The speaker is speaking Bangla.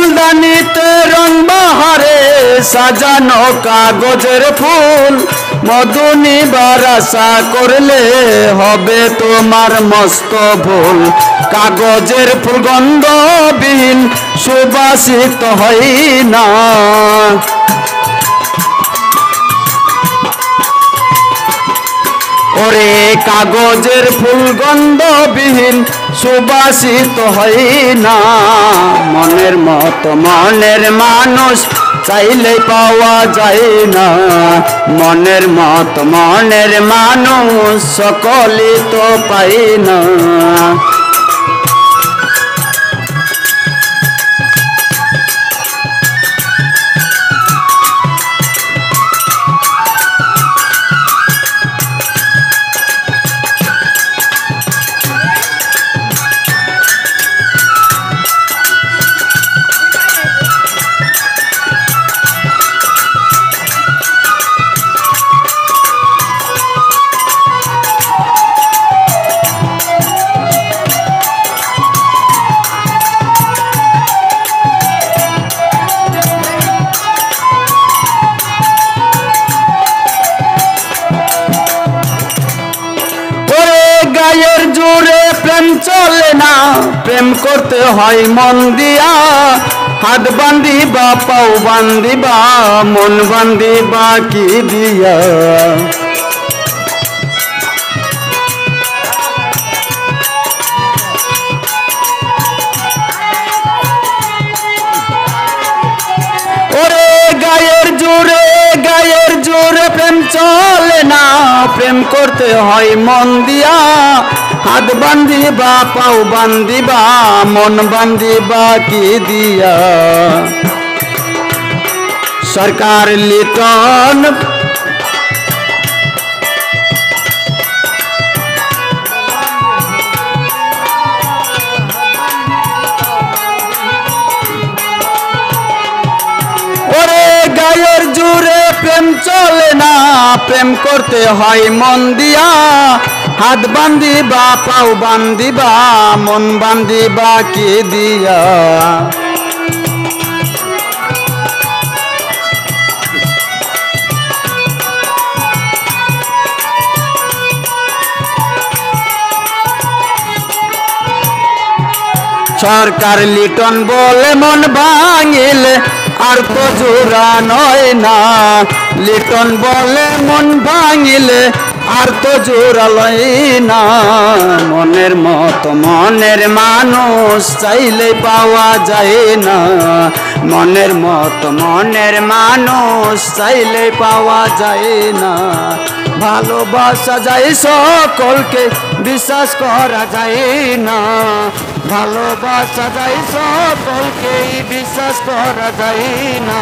ফুলদানিতে রং বাহারে সাজানো কাগজের ফুল মধু নিবার আশা করলে হবে তোমার মস্ত ভুল। কাগজের ফুল গন্ধবিহীন সুবাসিত হয় না। ওরে কাগজের ফুল গন্ধবিহীন সুবাসিত হয় না। মনের মতো মনের মানুষ চাইলে পাওয়া যায় না। মনের মতো মনের মানুষ সকলে তো পাই না। গায়ের জোরে প্রেম চলে না, প্রেম করতে হয় মন দিয়া। হাত বান্ধিবা পাও বান্ধিবা মন বান্ধিবা কি দিয়া। ওরে গায়ের জোরে প্রেম চলে না, প্রেম করতে হয় মন দিয়া। হাত বান্ধিবা পাও বান্ধিবা মন বান্ধিবা কি দিয়া। সরকার লিটন গায়ের জোরে প্রেম চলে না, প্রেম করতে হয় মন দিয়া। হাত বান্ধিবা পাও বান্ধিবা মন বান্ধিবা কি দিয়া। সরকার লিটন বলে মন ভাঙিলে আর তো জোড়া নয় না। লিটন বলে মন ভাঙিলে আর তো জোড়া লয় না। মনের মতো মনের মানুষ চাইলে পাওয়া যায় না। মনের মতো মনের মানুষ চাইলে পাওয়া যায় না। ভালোবাসা যায় সকলকে বিশ্বাস করা যায় না। ভালোবাসা যায় সকলকে বিশ্বাস করা যায় না।